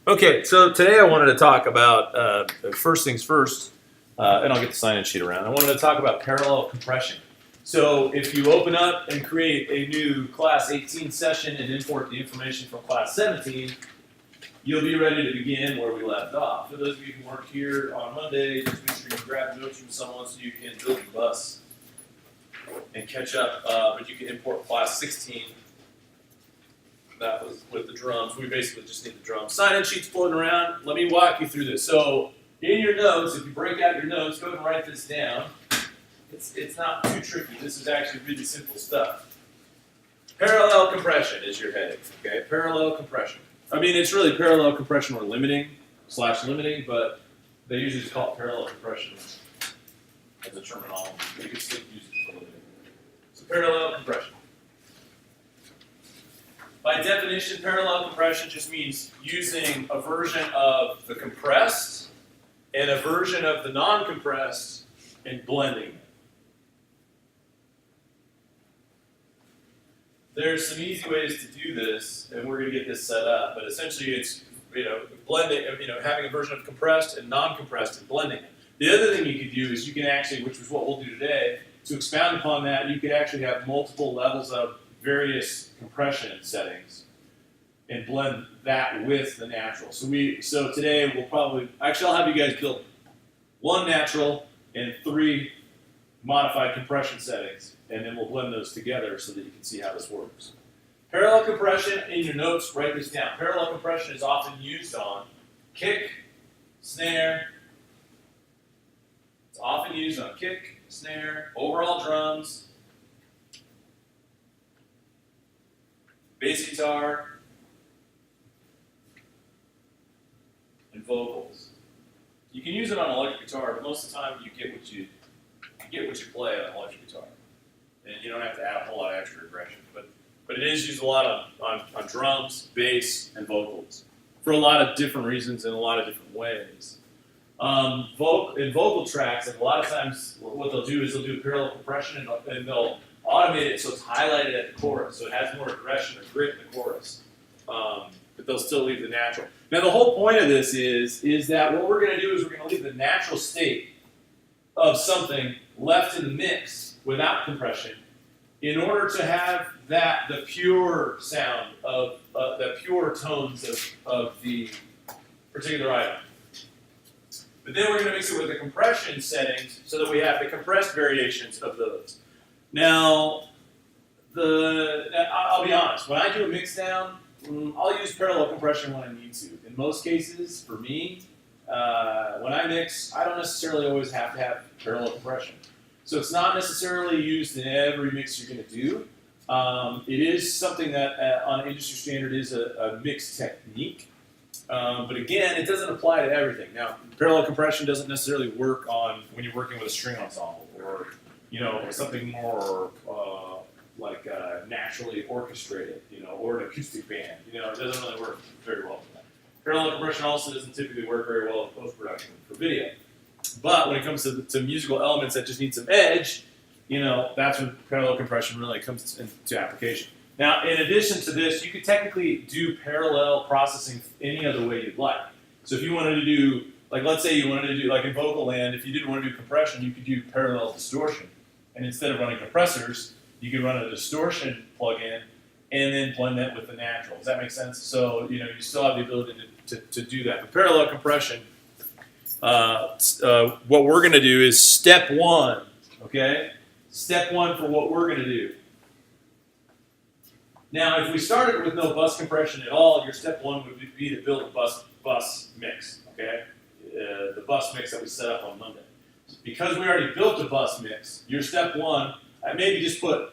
Okay, so today I wanted to talk about, first things first, and I'll get the sign-in sheet around. I wanted to talk about parallel compression. So if you open up and create a new Class 18 session and import the information from Class 17, you'll be ready to begin where we left off. For those of you who weren't here on Monday, just make sure you grab notes from someone so you can build your bus and catch up, but you can import Class 16. That was with the drums. We basically just need the drums. Sign-in sheets floating around. Let me walk you through this. So in your notes, if you break out your notes, go ahead and write this down. It's not too tricky. This is actually really simple stuff. Parallel compression is your heading. Okay, parallel compression. I mean, it's really parallel compression or limiting, but they usually just call it parallel compression as a terminology. You can still use it for limiting. So parallel compression. By definition, parallel compression just means using a version of the compressed and a version of the non-compressed and blending them. There's some easy ways to do this, and we're going to get this set up, but essentially it's, blending, having a version of compressed and non-compressed and blending it. The other thing you could do is you can actually, which is what we'll do today, to expound upon that, you could actually have multiple levels of various compression settings and blend that with the natural. So today we'll probably, I'll have you guys build one natural and 3 modified compression settings, and then we'll blend those together so that you can see how this works. Parallel compression, in your notes, write this down. Parallel compression is often used on kick, snare. It's often used on kick, snare, overall drums, bass guitar, and vocals. You can use it on electric guitar, but most of the time you get what you play on electric guitar, and you don't have to add a whole lot of extra aggression. But it is used a lot on drums, bass, and vocals for a lot of different reasons in a lot of different ways. In vocal tracks, and a lot of times what they'll do is they'll do parallel compression and they'll automate it so it's highlighted at the chorus, so it has more aggression or grit in the chorus, but they'll still leave the natural. Now the whole point of this is that what we're going to do is we're going to leave the natural state of something left in the mix without compression in order to have the pure sound of the pure tones of the particular item. But then we're going to mix it with the compression settings so that we have the compressed variations of those. Now, I'll be honest, when I do a mix down, I'll use parallel compression when I need to. In most cases, for me, when I mix, I don't necessarily always have to have parallel compression. So it's not necessarily used in every mix you're going to do. It is something that on industry standard is a mix technique. But again, it doesn't apply to everything. Now, parallel compression doesn't necessarily work on when you're working with a string ensemble or something more naturally orchestrated, or an acoustic band. It doesn't really work very well for that. Parallel compression also doesn't typically work very well in post-production for video. But when it comes to musical elements that just need some edge, that's when parallel compression really comes into application. Now, in addition to this, you could technically do parallel processing any other way you'd like. So if you wanted to do, let's say you wanted to do, in vocal land, if you didn't want to do compression, you could do parallel distortion. And instead of running compressors, you could run a distortion plugin and then blend that with the natural. Does that make sense? So, you still have the ability to do that. But parallel compression, what we're going to do is step 1, okay? Step 1 for what we're going to do. Now, if we started with no bus compression at all, your step 1 would be to build a bus mix, okay? The bus mix that we set up on Monday. Because we already built the bus mix, your step 1, I maybe just put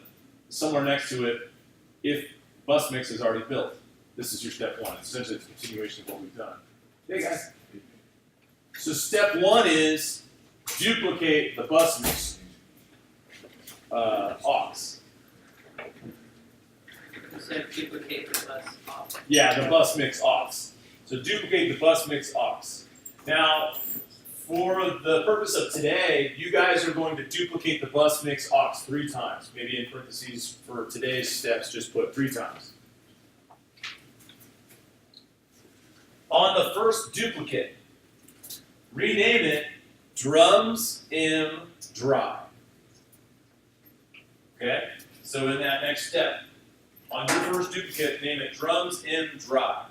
somewhere next to it, if bus mix is already built. This is your step 1. It's essentially a continuation of what we've done. Hey guys. So step 1 is duplicate the bus mix aux. You said duplicate the bus aux. Yeah, the bus mix aux. So duplicate the bus mix aux. Now, for the purpose of today, you guys are going to duplicate the bus mix aux 3 times. Maybe in parentheses for today's steps, just put 3 times. on the first duplicate, rename it drums M dry. Okay? So in that next step, on your first duplicate, name it drums M dry.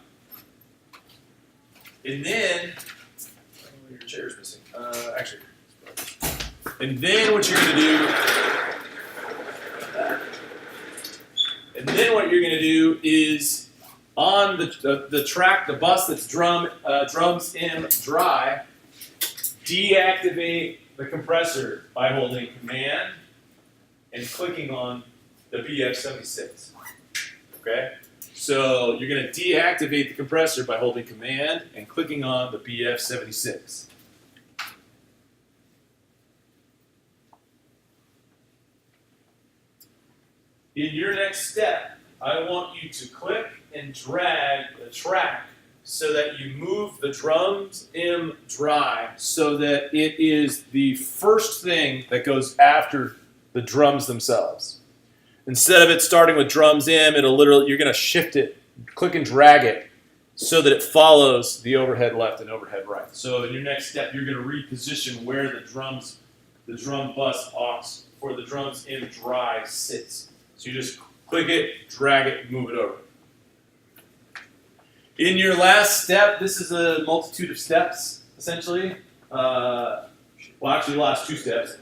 And then, oh, your chair's missing. Actually, and then what you're going to do, is on the track, the bus that's drums M dry, deactivate the compressor by holding Command and clicking on the BF76. Okay? So you're going to deactivate the compressor by holding Command and clicking on the BF76. In your next step, I want you to click and drag the track so that you move the drums M dry so that it is the first thing that goes after the drums themselves. Instead of it starting with drums M, you're going to shift it, click and drag it so that it follows the overhead left and overhead right. So in your next step, you're going to reposition where the drum bus aux for the drums M dry sits. So you just click it, drag it, move it over. In your last step, this is a multitude of steps, essentially. Well, actually, the last two steps.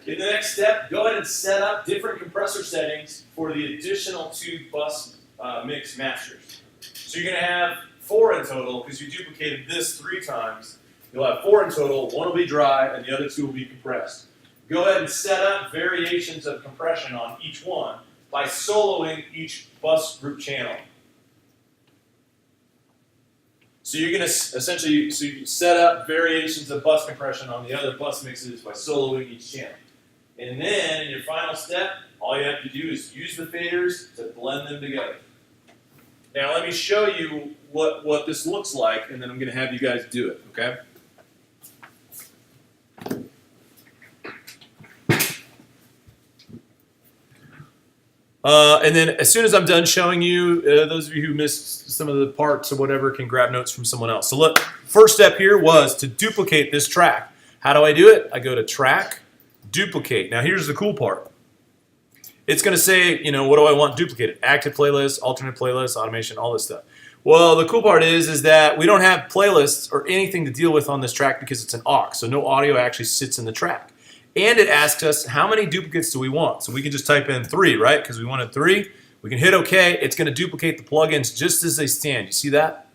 In the next step, go ahead and set up different compressor settings for the additional two bus mix masters. So you're going to have 4 in total, because you duplicated this 3 times. You'll have 4 in total. 1 will be dry, and the other 2 will be compressed. Go ahead and set up variations of compression on each one by soloing each bus group channel. So you're going to essentially you set up variations of bus compression on the other bus mixes by soloing each channel. And then in your final step, all you have to do is use the faders to blend them together. Now let me show you what this looks like, and then I'm going to have you guys do it, okay? And then as soon as I'm done showing you, those of you who missed some of the parts or whatever can grab notes from someone else. So look, first step here was to duplicate this track. How do I do it? I go to Track, Duplicate. Now here's the cool part. It's going to say, what do I want duplicated? Active playlist, alternate playlist, automation, all this stuff. Well, the cool part is that we don't have playlists or anything to deal with on this track because it's an aux, so no audio actually sits in the track. And it asks us, how many duplicates do we want? So we can just type in 3, right? Because we wanted 3. We can hit OK. It's going to duplicate the plugins just as they stand. You see that?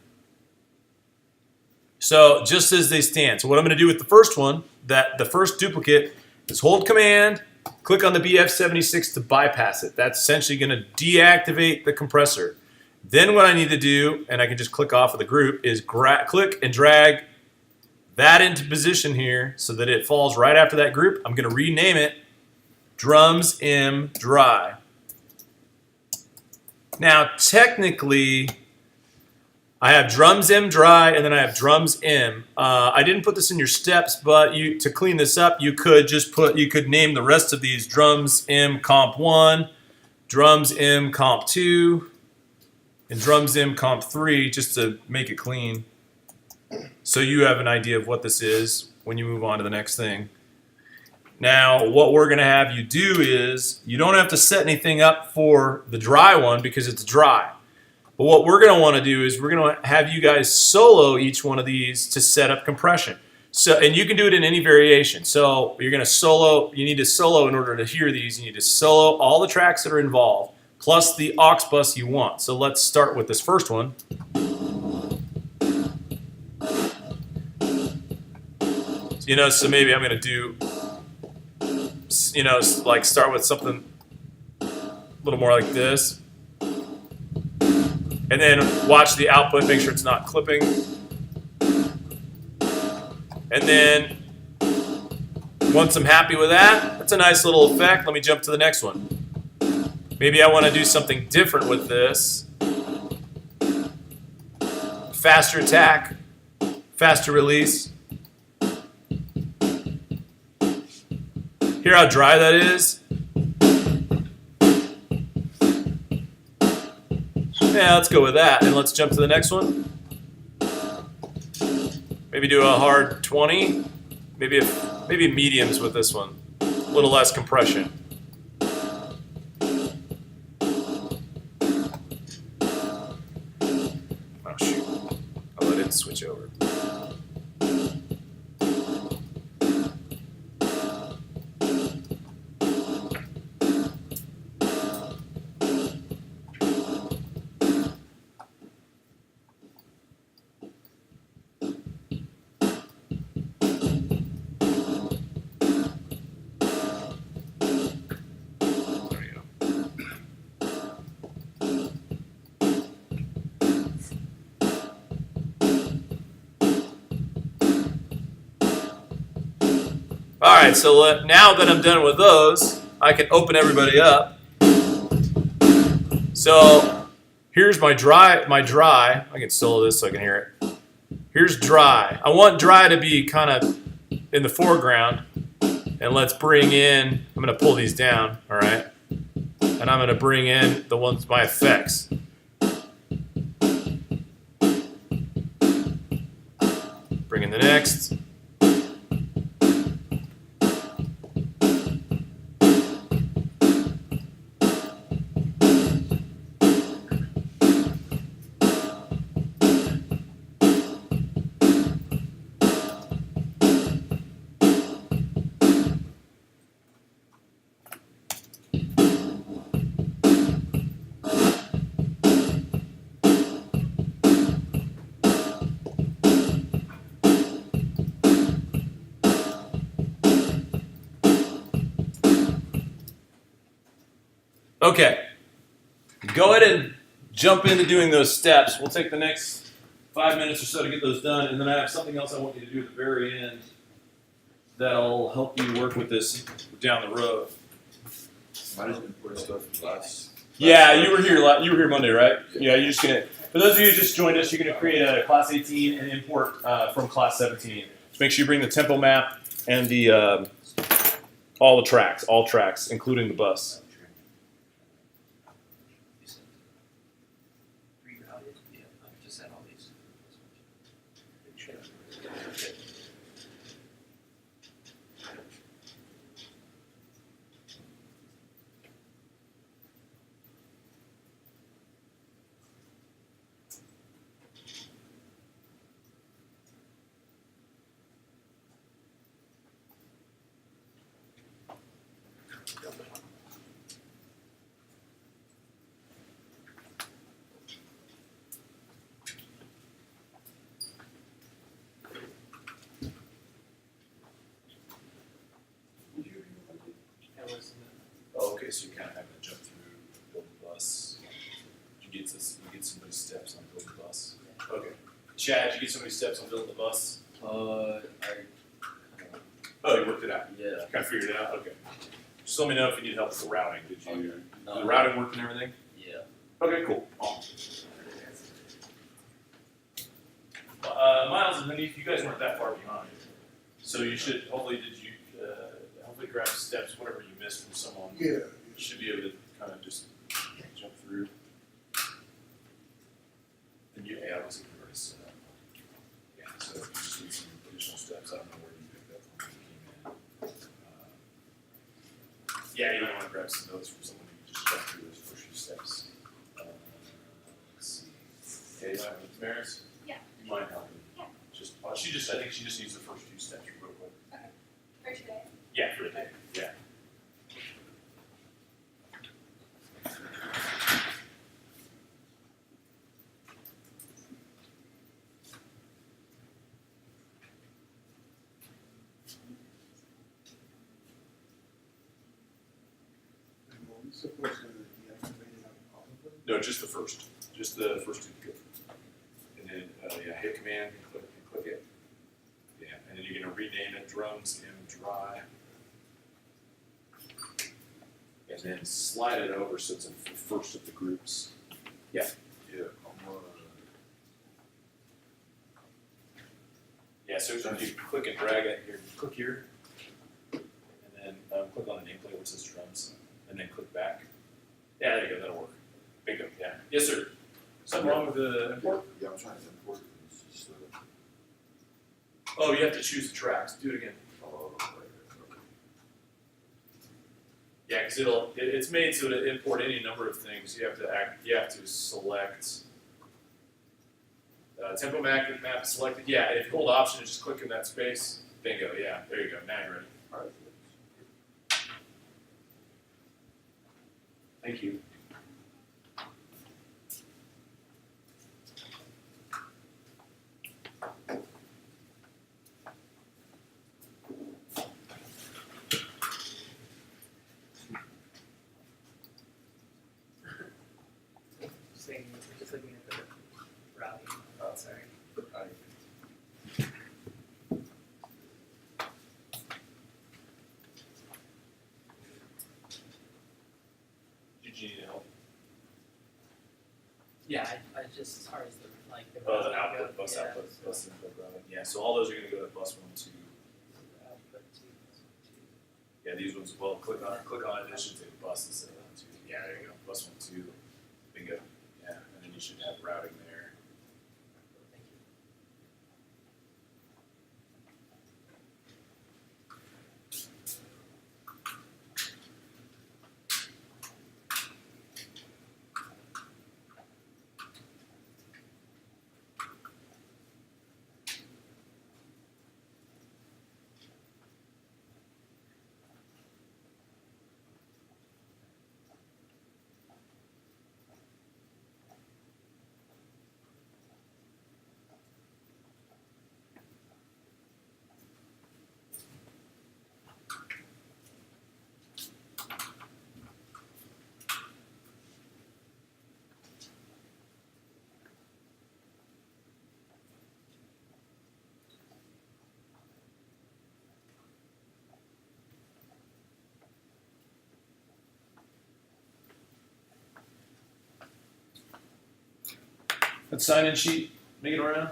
So just as they stand. So what I'm going to do with the first one, the first duplicate, is hold Command, click on the BF76 to bypass it. That's essentially going to deactivate the compressor. Then what I need to do, and I can just click off of the group, is click and drag that into position here so that it falls right after that group. I'm going to rename it Drums M Dry. Now, technically, I have Drums M Dry and then I have Drums M. I didn't put this in your steps, but to clean this up, you could name the rest of these Drums M Comp 1, Drums M Comp 2, and Drums M Comp 3 just to make it clean. So you have an idea of what this is when you move on to the next thing. Now, what we're going to have you do is, you don't have to set anything up for the dry one because it's dry. But what we're going to want to do is we're going to have you guys solo each one of these to set up compression. And you can do it in any variation. So you're going to solo, you need to solo in order to hear these. You need to solo all the tracks that are involved, plus the aux bus you want. So let's start with this first one. So maybe I'm going to do, like start with something a little more like this. And then watch the output, make sure it's not clipping. And then, once I'm happy with that, that's a nice little effect. Let me jump to the next one. Maybe I want to do something different with this. Faster attack, faster release. Hear how dry that is? Yeah, let's go with that. And let's jump to the next one. Maybe do a hard 20. Maybe mediums with this one. A little less compression. Oh shoot. I'll let it switch over. Alright, so now that I'm done with those, I can open everybody up. So here's my dry. I can solo this so I can hear it. Here's dry. I want dry to be kind of in the foreground. And let's bring in, I'm going to pull these down, alright? And I'm going to bring in the ones, my effects. Bring in the next. Okay, go ahead and jump into doing those steps. We'll take the next 5 minutes or so to get those done, and then I have something else I want you to do at the very end that'll help you work with this down the road. Might have been putting stuff last. Yeah, you were here Monday, right? Yeah, you're just gonna. For those of you who just joined us, you're gonna create a class 18 and import from class 17. Just make sure you bring the tempo map and the all tracks, including the bus. Oh, okay, so you're kind of having to jump through build the bus. Did you get so many steps on build the bus? Okay. Chad, did you get so many steps on building the bus? I Oh, you worked it out. yeah. Kind of figured it out. Okay. Just let me know if you need help with the routing. Did you? Okay. The routing work and everything? Yeah. Okay, cool. Miles and Manif, you guys weren't that far behind, so you should hopefully grab steps whatever you missed from someone. Yeah. You should be able to kind of just jump through. And yeah, I was already set up. Yeah, so if you just need some additional steps, I don't know where you picked up from when you came in. Yeah, you might want to grab some notes from someone who just jump through those first few steps. Let's see. Yeah, you might have Maris? Yeah. You might help me. Yeah. I think she just needs the first few steps real quick. Okay. For today. Yeah, for today. Yeah. Well, we supposed to deactivate it on all of them? No, just the first two. And then hit command, click it. Yeah, and then you're gonna rename it drums and dry. And then slide it over so it's in the first of the groups. Yeah. Yeah, Yeah, so if you click and drag it here, click here. And then click on the nameplate where it says drums. And then click back. Yeah, there you go, that'll work. Bingo, yeah. Yes, sir. Something wrong with the import? Yeah, I'm trying to import it. It's just, Oh, you have to choose the tracks. Do it again. Yeah, because it's made so to import any number of things. You have to select tempo map selected. Yeah, if you hold option and just click in that space, bingo. Yeah, there you go. Now you're ready. Thank you. Just looking at the routing. Oh, sorry. Did you need help? Yeah, I just as far as the like the Oh, the routing output, goes, bus yeah, output, so bus input routing. Yeah, so all those are going to go to bus 1, 2. output to bus 1, 2. Yeah, these ones. Well, click on it. And it should say bus instead of 1, 2. Yeah, there you go. Bus 1, 2. Bingo. Yeah, and then you should have routing there. Thank you. That sign-in sheet. Make it around.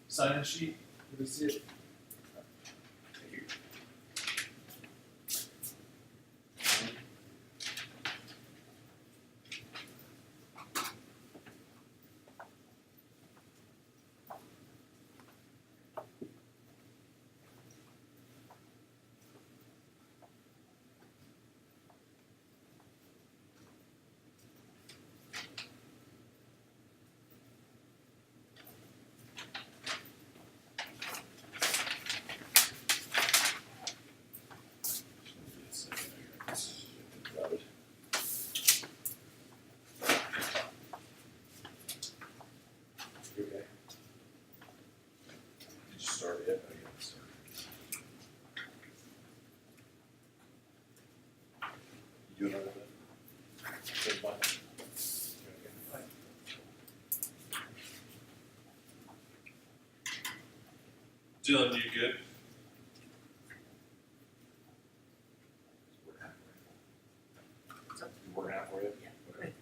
Sign-in sheet. Let me see it. Thank you. You okay? Did you start it? Oh, yeah, start. You doing all right? Good, fine. You okay? Dylan, you good? What's up? You working out for you? Yeah. Okay.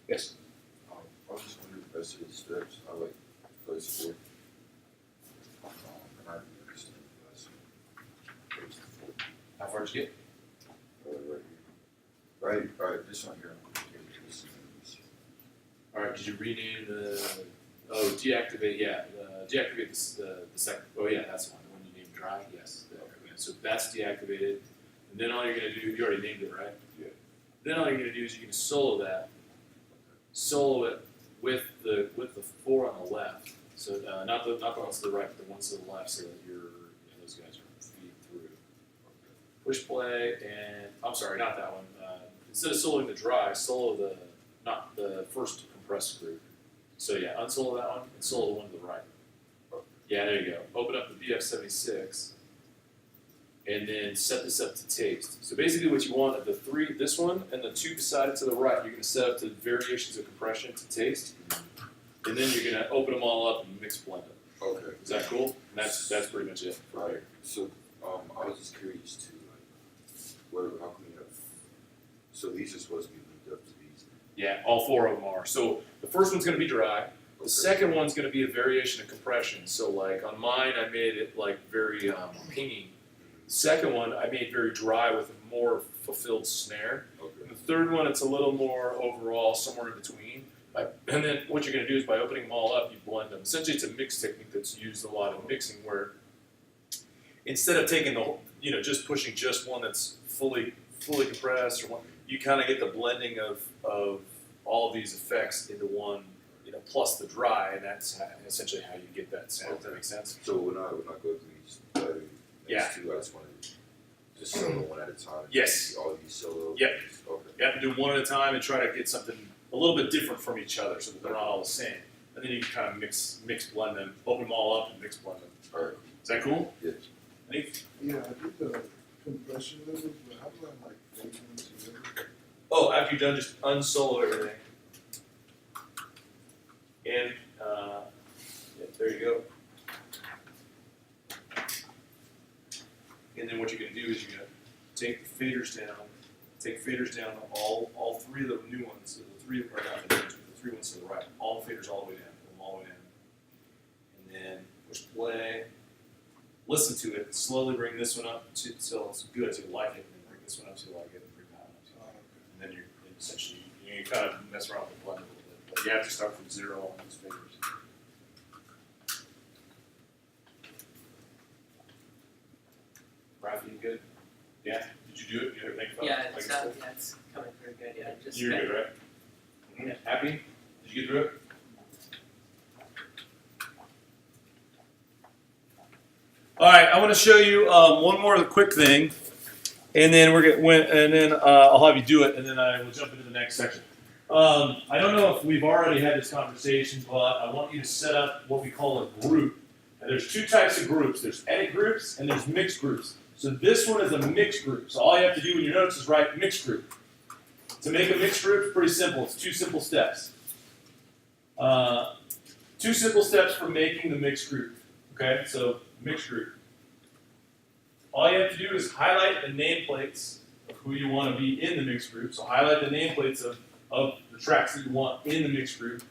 Yes. I was just wondering the rest of the steps. I like first four. And I didn't understand the last one. First four. How far did you get? Right here. Right, this one here. Okay, this is- All right. Did you rename the? Oh, deactivate. Yeah. Deactivate the second. Oh yeah, that's the one. The one you named dry. Yes. Okay. So that's deactivated. And then all you're gonna do, you already named it, right? Yeah. Then all you're gonna do is you're gonna solo that. Solo it with the 4 on the left. So not the ones to the right, but the ones to the left, so that those guys are feeding through. Push play, and I'm sorry, not that one. Instead of soloing the dry, solo not the first compressed group. So yeah, unsolo that one and solo the one to the right. Yeah, there you go. Open up the BF76, and then set this up to taste. So basically, what you want are this one and the 2 beside it to the right. You're going to set up to variations of compression to taste, and then you're going to open them all up and mix blend them. Okay. Is that cool? And that's pretty much it. Right. So, I was just curious too, like, how come you have? So these are supposed to be linked up to these. Yeah, all 4 of them are. So the first one's going to be dry. The Okay. second one's going to be a variation of compression. So like on mine, I made it like very pinging. The second one, I made very dry with a more fulfilled snare. Okay. And the third one, it's a little more overall, somewhere in between. And then what you're going to do is by opening them all up, you blend them. Essentially, it's a mix technique that's used a lot in mixing, where instead of taking the whole, just pushing just one that's fully compressed, or one, you kind of get the blending of all of these effects into one, plus the dry, and that's essentially how you get that sound. Does that make sense? So when I go through these next Yeah. 2, I just want to just solo one at a time. Yes. All of these solo. Yep. Okay. You have to do one at a time and try to get something a little bit different from each other, so that they're not all the same. And then you can kind of mix blend them, open them all up, and mix blend them. All right. Is that cool? Yes. Any? Yeah, I did the compression levels, but how do I like fade them together? Oh, after you're done, just unsolo everything. And there you go. And then what you're gonna do is you're gonna take the faders down, all 3 of the new ones, so the 3 are not the new ones, but the 3 ones to the right, all the faders all the way down, put them all the way down. And then push play, listen to it, slowly bring this one up till it's good, so you like it, and then bring this one up till you like it, and bring that one up till you like it. And then you're essentially, you kind of mess around with the blend a little bit, but you have to start from 0 on these faders. Rafi, you good? Yeah? Did you do it? You ever think about Yeah, it? it's coming through good. Yeah, just You're good, right? Yeah. Happy? Did you get through it? All right, I want to show you one more quick thing, and then I'll have you do it, and then I will jump into the next section. I don't know if we've already had this conversation, but I want you to set up what we call a group. And there's 2 types of groups. There's edit groups and there's mixed groups. So this one is a mixed group. So all you have to do in your notes is write mixed group. To make a mixed group, it's pretty simple. It's 2 simple steps. 2 simple steps for making the mixed group. Okay, so mixed group. All you have to do is highlight the nameplates of who you want to be in the mixed group. So highlight the nameplates of the tracks that you want in the mixed group.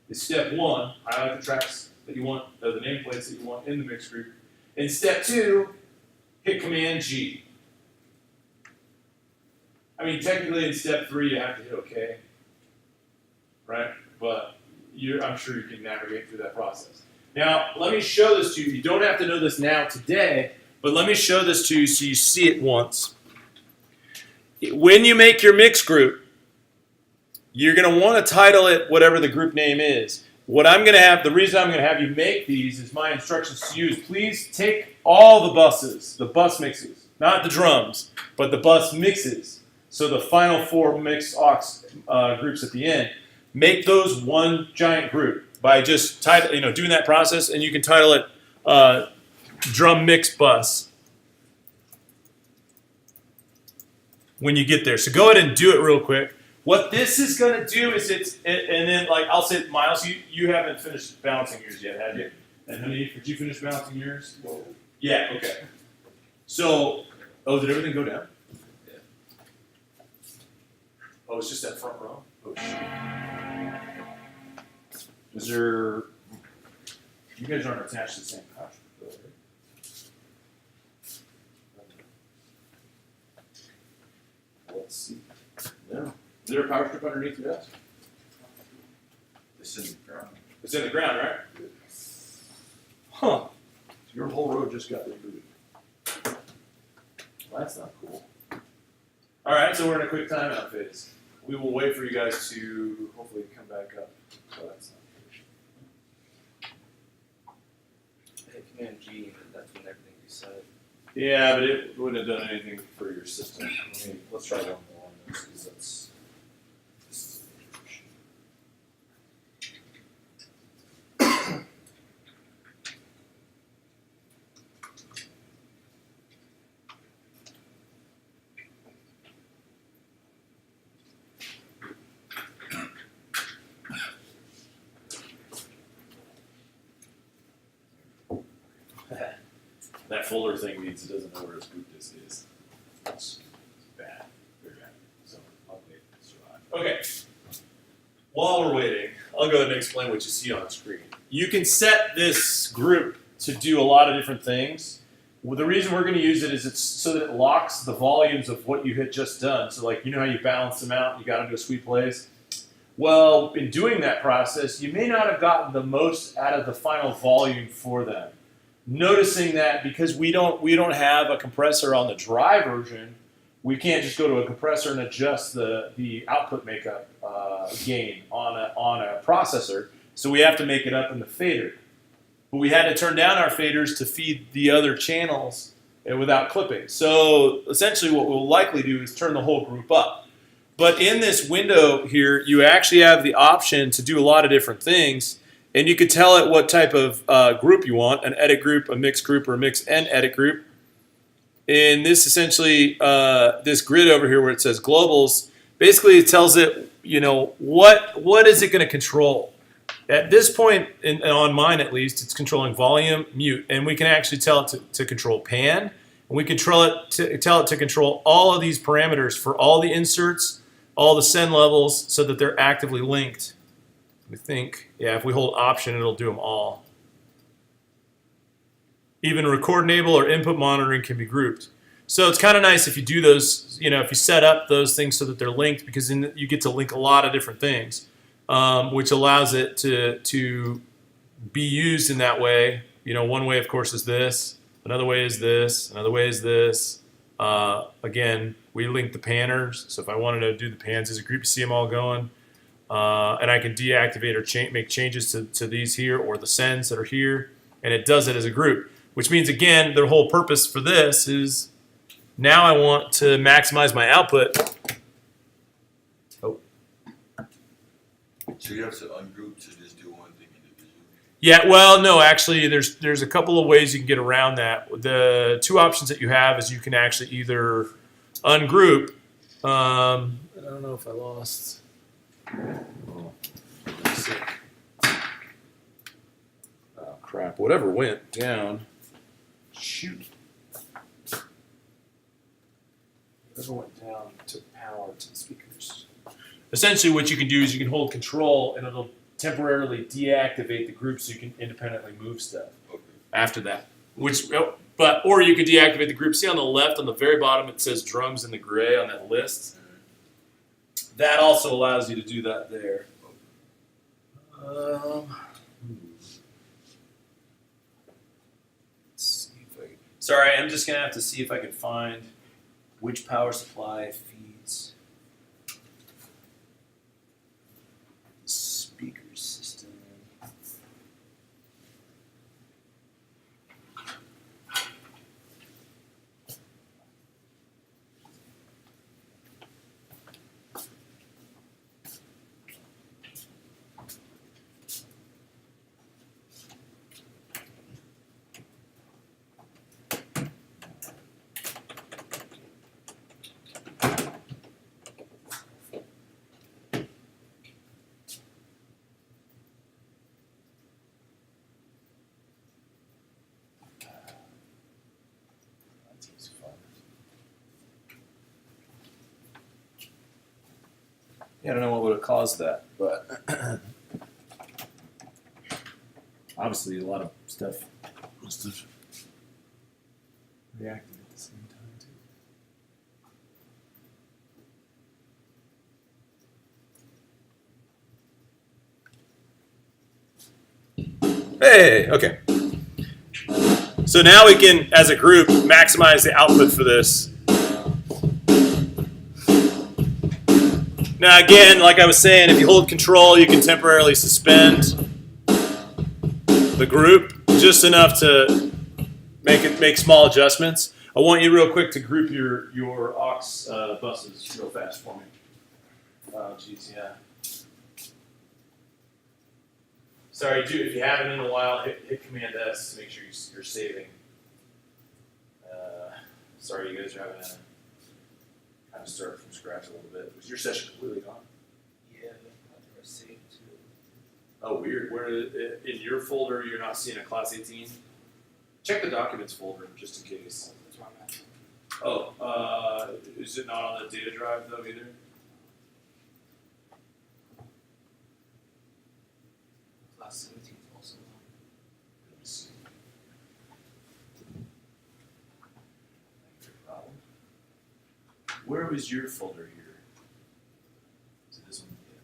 Is step 1. Highlight the tracks that you want, the nameplates that you want in the mixed group. In step 2, hit Command G. I mean, technically in step 3 you have to hit OK, right? But I'm sure you can navigate through that process. Now, let me show this to you. You don't have to know this now today, but let me show this to you so you see it once. When you make your mix group, you're going to want to title it whatever the group name is. The reason I'm going to have you make these is my instructions to you is please take all the buses, the bus mixes, not the drums, but the bus mixes. So the final 4 mix aux groups at the end, make those one giant group by just doing that process, and you can title it drum mix bus when you get there. So go ahead and do it real quick. What this is going to do is and then like I'll say, Miles, you haven't finished balancing yours yet, have you? And Hanif, did you finish balancing yours? No. Yeah, okay. So, did everything go down? Yeah. Oh, it's just that front row? Oh, shoot. Is there... You guys aren't attached to the same couch, right? Let's see. No. Is there a power strip underneath your desk? It's in the ground. It's in the ground, right? Huh. Your whole road just got rebooted. Well, that's not cool. All right, so we're in a quick timeout phase. We will wait for you guys to hopefully come back up. Oh, that's not good. Hit Command G, and that's when everything reset. Yeah, but it wouldn't have done anything for your system. Let's try one more on this because that's. This is that folder thing means it doesn't know where its boot disk is. It's bad, very bad. So I'll wait to survive. Okay. While we're waiting, I'll go ahead and explain what you see on screen. You can set this group to do a lot of different things. Well, the reason we're going to use it is it's so that it locks the volumes of what you had just done. So like, you know how you balance them out, you got to do a sweep plays? Well, in doing that process, you may not have gotten the most out of the final volume for them. Noticing that because we don't have a compressor on the dry version, we can't just go to a compressor and adjust the output makeup gain on a processor. So we have to make it up in the fader. But we had to turn down our faders to feed the other channels without clipping. So essentially what we'll likely do is turn the whole group up. But in this window here, you actually have the option to do a lot of different things. And you could tell it what type of group you want, an edit group, a mix group, or a mix and edit group. And this essentially, this grid over here where it says globals, basically it tells it, you know, what is it going to control. At this point, on mine at least, it's controlling volume, mute, and we can actually tell it to control pan. And we can tell it to control all of these parameters for all the inserts, all the send levels, so that they're actively linked. We think, yeah, if we hold option, it'll do them all. Even record enable or input monitoring can be grouped. So it's kind of nice if you do those, you know, if you set up those things so that they're linked, because then you get to link a lot of different things, which allows it to be used in that way. You know, one way, of course, is this. Another way is this. Another way is this. Again, we link the panners. So if I wanted to do the pans as a group, you see them all going. And I can deactivate or make changes to these here or the sends that are here, and it does it as a group, which means, again, the whole purpose for this is now I want to maximize my output. Oh. So you have to ungroup to just do one thing individually? Yeah, well, no, actually, there's a couple of ways you can get around that. The two options that you have is you can actually either ungroup. I don't know if I lost... Oh, crap. Whatever went down. Shoot. Whatever went down took power to the speakers. Essentially, what you can do is you can hold control and it'll temporarily deactivate the group so you can independently move stuff after that. Or you could deactivate the group. See on the left, on the very bottom, it says drums in the gray on that list. That also allows you to do that there. Let's see if I can, sorry, I'm just going to have to see if I can find which power supply feeds the speaker system. Yeah, I don't know what would have caused that, but obviously a lot of stuff must have reacted at the same time too. Hey, okay. So now we can, as a group, maximize the output for this. Now again, like I was saying, if you hold control, you can temporarily suspend the group just enough to make small adjustments. I want you real quick to group your aux buses real fast for me. Oh, geez, yeah. Sorry, dude, if you haven't in a while, hit Command S to make sure you're saving. Sorry, you guys are having to kind of start from scratch a little bit. Was your session completely gone? Yeah, I never saved too. Oh, weird. Where in your folder you're not seeing a class 18? Check the documents folder just in case. That's where I'm at. Oh, is it not on the data drive though either? Class 17 is also on. Let me see. Problem. Where was your folder here? Is it this one? Yeah.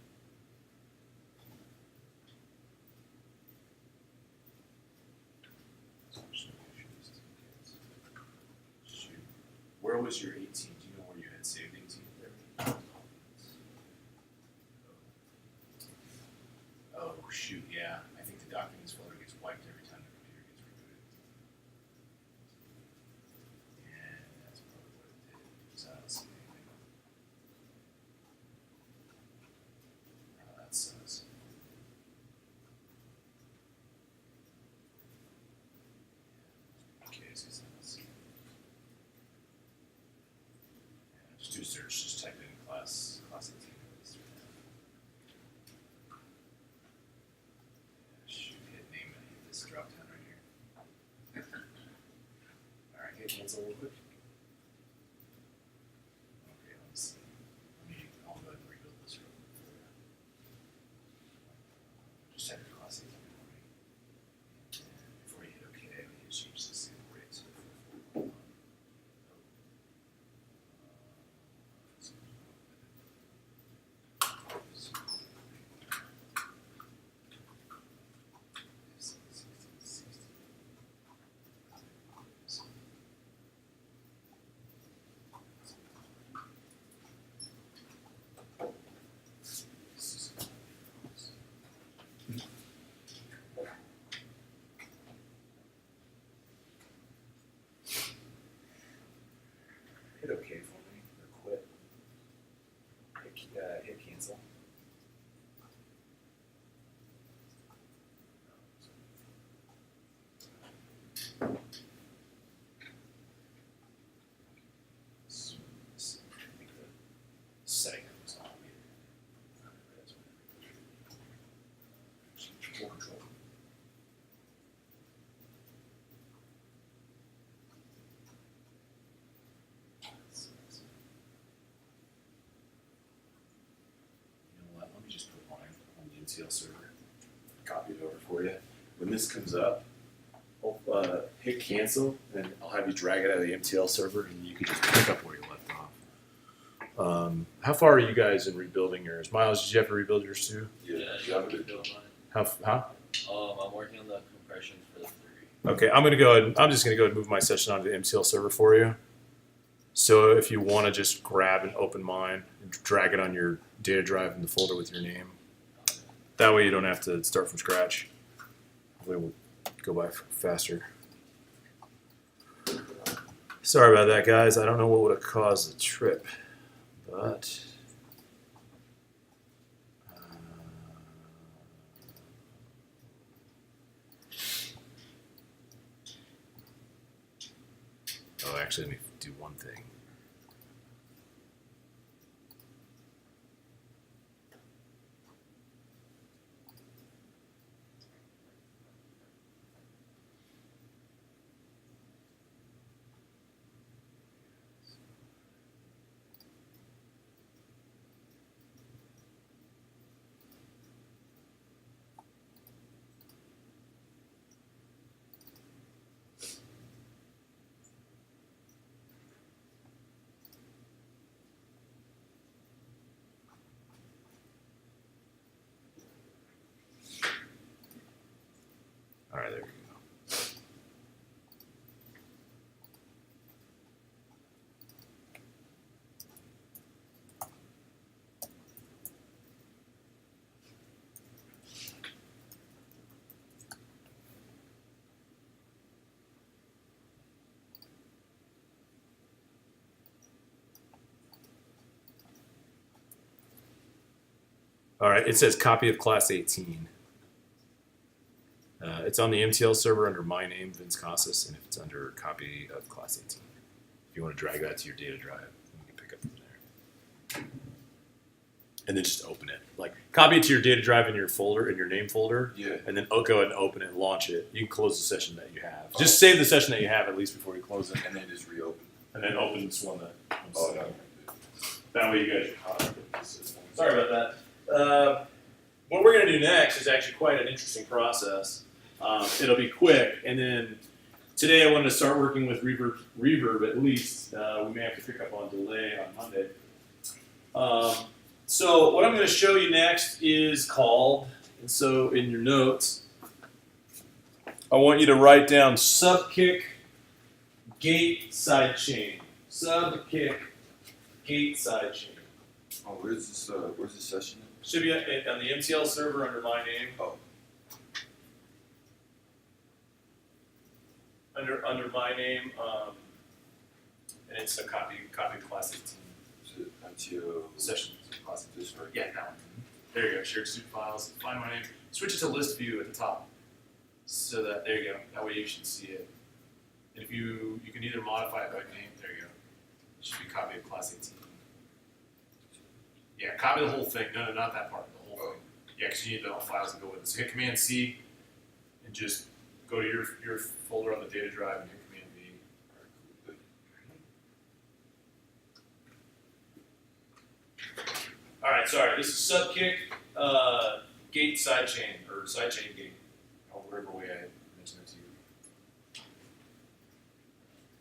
Shoot. Where was your 18? Do you know where you had saved 18 there? Oh, shoot, yeah. I think the documents folder gets wiped every time the computer gets rebooted. Yeah, that's probably what it did. So I don't see anything. Oh, that sucks. Okay, it's because I don't see it. Yeah, just do a search, just type in class 18. Shoot, hit name and hit this drop down right here. Alright, hit cancel real quick. Okay, let's see. I'll go ahead and rebuild this real quick for you. Just type your class 18 for me. And before you hit OK, we need to change the sample rate to 440. Hit OK for me, or quit. Hit cancel. I think the setting was on here. Full control. You know what? Let me just put mine on the NTL server. Copy it over for you. When this comes up, hit cancel, and I'll have you drag it out of the MTL server, and you can just pick up where you left off. How far are you guys in rebuilding yours? Miles, did you have to rebuild yours too? Yeah, you have to build mine. How? I'm working on the compression for the 3. Okay, I'm just gonna go ahead and move my session onto the MTL server for you. So if you want to just grab and open mine and drag it on your data drive in the folder with your name, that way you don't have to start from scratch. Hopefully we'll go by faster. Sorry about that, guys. I don't know what would have caused the trip, but actually, let me do one thing. All right, it says copy of class 18. It's on the MTL server under my name, Vince Casas, and if it's under copy of class 18. If you want to drag that to your data drive, you can pick up from there. And then just open it. Like, copy it to your data drive in your folder, in your name folder, Yeah. and then go ahead and open it and launch it. You can close the session that you have. Just save the session that you have at least before you close it. And then just reopen. And then open this one that I'm Oh, set no. up. That way you guys are caught up with the system. Sorry about that. What we're going to do next is actually quite an interesting process. It'll be quick, and then today I wanted to start working with Reverb at least. We may have to pick up on Delay on Monday. So what I'm going to show you next is called, and so in your notes, I want you to write down sub-kick gate sidechain. Sub-kick gate sidechain. Oh, where's the session? Should be on the MTL server under my name. Oh. Under my name, and it's a copy of class 18 Is it until session class 18. this right? Yeah, that one. There you go. Shared student files. Find my name. Switch it to list view at the top, so that there you go. That way you should see it. And if you can either modify it by name. There you go. It should be copy of class 18. Yeah, copy the whole thing. No, not that part. The whole thing. Yeah, because you need the files to go with it. So hit Command C, and just go to your folder on the data drive and hit Command V. All right, sorry. This is subkick gate sidechain or sidechain gate, whatever way I mentioned it to you.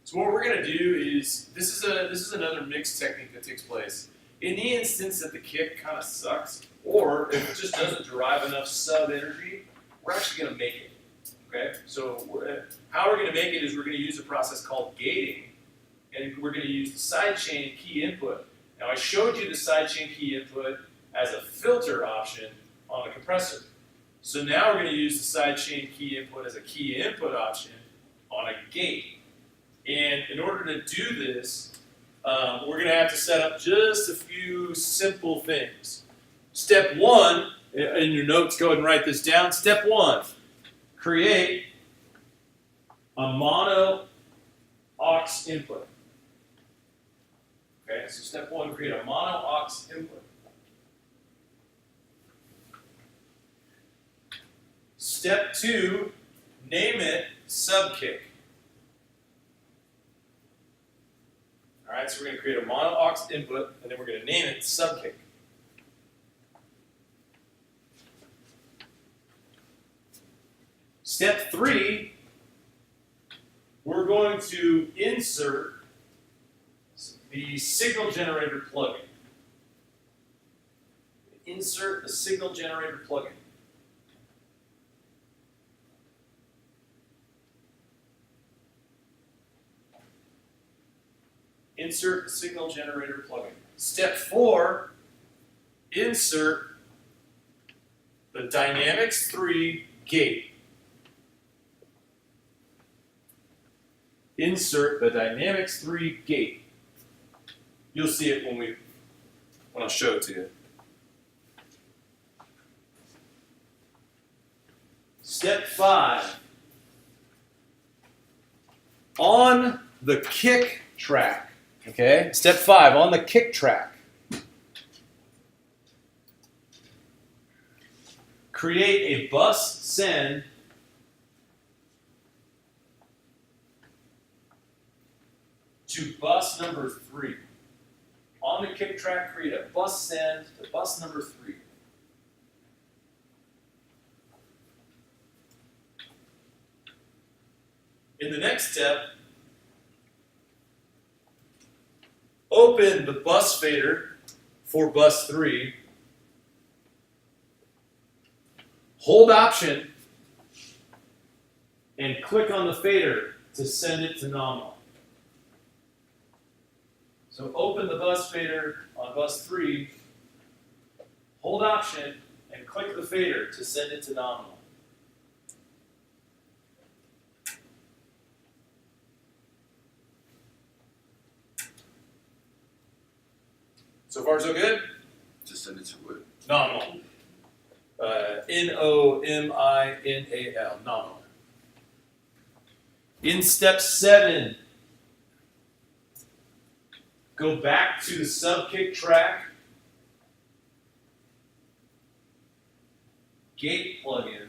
So what we're gonna do is this is another mix technique that takes place in the instance that the kick kind of sucks, or if it just doesn't derive enough sub energy. We're actually gonna make it. Okay, so how we're going to make it is we're going to use a process called gating, and we're going to use the sidechain key input. Now I showed you the sidechain key input as a filter option on the compressor. So now we're going to use the sidechain key input as a key input option on a gate. And in order to do this, we're going to have to set up just a few simple things. Step one, in your notes, go ahead and write this down. Step one. Create a mono aux input. Okay, so step one, create a mono aux input. Step two, name it subkick. All right, so we're going to create a mono aux input, and then we're going to name it subkick. Step three, we're going to insert the signal generator plugin. Insert the signal generator plugin. Insert the signal generator plugin. Step four, insert the Dynamics 3 gate. Insert the Dynamics 3 gate. You'll see it when I show it to you. Step 5. On the kick track. Okay? Step 5, on the kick track. Create a bus send to bus number 3. On the kick track, create a bus send to bus number 3. In the next step, open the bus fader for bus 3. Hold Option and click on the fader to send it to nominal. So open the bus fader on bus 3, hold Option, and click the fader to send it to nominal. So far, so good? Just send it to what? Nominal. Nominal. Nominal. In step 7, go back to the sub-kick track, gate plugin,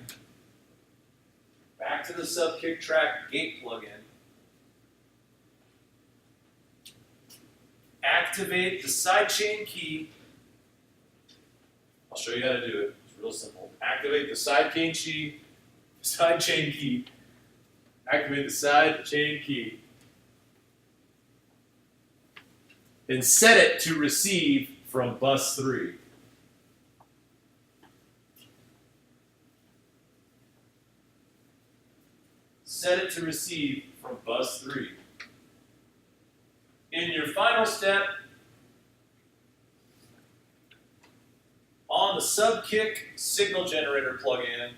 back to the sub-kick track, gate plugin, activate the sidechain key. I'll show you how to do it. It's real simple. Activate the sidechain key. Activate the sidechain key. And set it to receive from bus 3. Set it to receive from bus 3. In your final step, on the sub-kick signal generator plugin,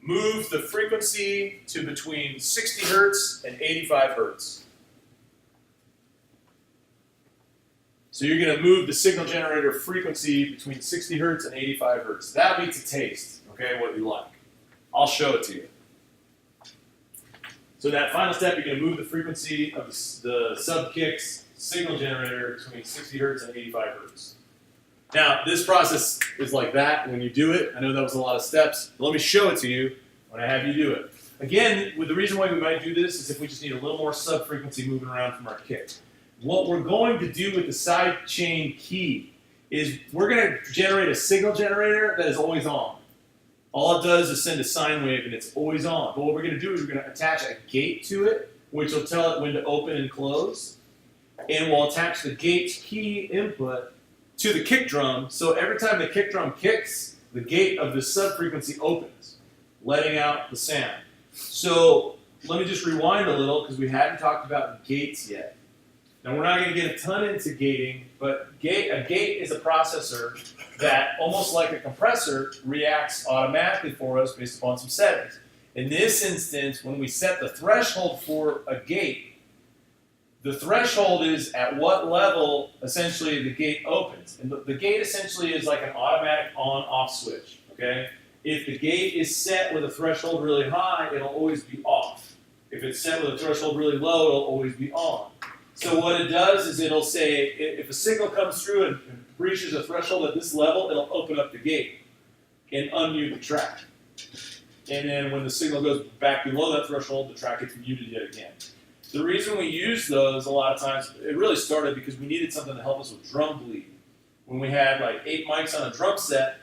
move the frequency to between 60 hertz and 85 hertz. So you're going to move the signal generator frequency between 60 hertz and 85 hertz. That beats a taste, okay, what you like. I'll show it to you. So that final step, you're going to move the frequency of the sub-kick's signal generator between 60 hertz and 85 hertz. Now, this process is like that when you do it. I know that was a lot of steps, but let me show it to you when I have you do it. Again, the reason why we might do this is if we just need a little more sub-frequency moving around from our kick. What we're going to do with the sidechain key is we're going to generate a signal generator that is always on. All it does is send a sine wave and it's always on. But what we're going to do is we're going to attach a gate to it, which will tell it when to open and close. And we'll attach the gate's key input to the kick drum, so every time the kick drum kicks, the gate of the sub-frequency opens, letting out the sound. So let me just rewind a little because we hadn't talked about gates yet. Now we're not going to get a ton into gating, but a gate is a processor that, almost like a compressor, reacts automatically for us based upon some settings. In this instance, when we set the threshold for a gate, the threshold is at what level, essentially, the gate opens. And the gate essentially is like an automatic on-off switch, okay? If the gate is set with a threshold really high, it'll always be off. If it's set with a threshold really low, it'll always be on. So what it does is it'll say, if a signal comes through and breaches a threshold at this level, it'll open up the gate and unmute the track. And then when the signal goes back below that threshold, the track gets muted yet again. The reason we use those a lot of times, it really started because we needed something to help us with drum bleed. When we had like 8 mics on a drum set,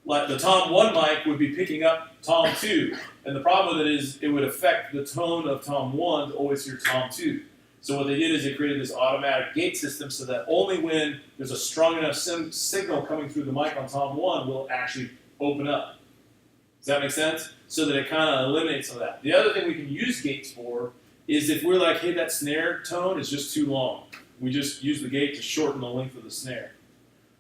like the Tom 1 mic would be picking up Tom 2. And the problem with it is it would affect the tone of Tom 1 to always hear Tom 2. So what they did is they created this automatic gate system so that only when there's a strong enough signal coming through the mic on Tom 1 will it actually open up. Does that make sense? So that it kind of eliminates some of that. The other thing we can use gates for is if we're like, hey, that snare tone is just too long. We just use the gate to shorten the length of the snare.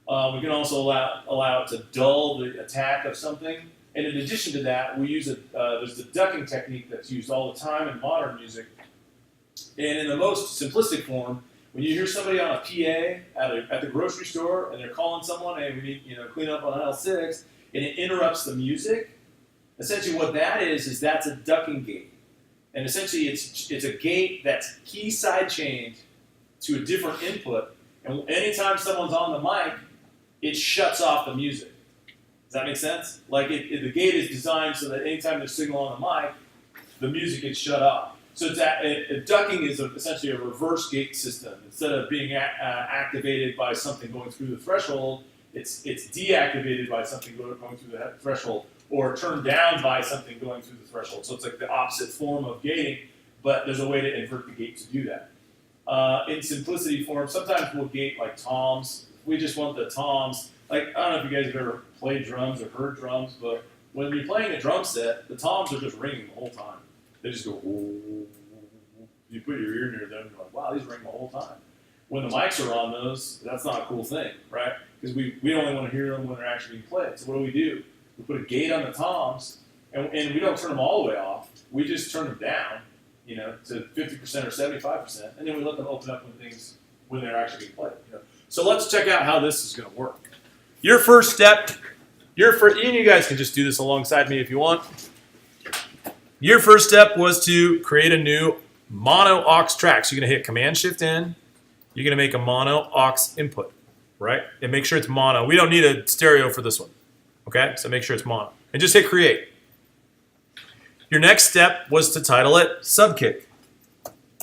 We can also allow it to dull the attack of something. And in addition to that, we use there's the ducking technique that's used all the time in modern music. And in the most simplistic form, when you hear somebody on a PA at the grocery store and they're calling someone, hey, we need clean up on aisle 6, and it interrupts the music, essentially what that is that's a ducking gate. And essentially it's a gate that's key side chained to a different input, and anytime someone's on the mic, it shuts off the music. Does that make sense? Like the gate is designed so that anytime there's signal on the mic, the music gets shut off. So ducking is essentially a reverse gate system. Instead of being activated by something going through the threshold, it's deactivated by something going through the threshold, or turned down by something going through the threshold. So it's like the opposite form of gating, but there's a way to invert the gate to do that. In simplicity form, sometimes we'll gate like toms. We just want the toms. Like, I don't know if you guys have ever played drums or heard drums, but when you're playing a drum set, the toms are just ringing the whole time. They just go, whoa. You put your ear near them, and you're like, wow, these ring the whole time. When the mics are on those, that's not a cool thing, right? Because we only want to hear them when they're actually being played. So what do? We put a gate on the toms, and we don't turn them all the way off. We just turn them down, to 50% or 75%, and then we let them open up when things when they're actually being played. You know? So let's check out how this is going to work. Your first step, and you guys can just do this alongside me if you want. Your first step was to create a new mono aux track. So you're going to hit Command-Shift-N. You're going to make a mono aux input, right? And make sure it's mono. We don't need a stereo for this one, okay? So make sure it's mono. And just hit Create. Your next step was to title it Subkick.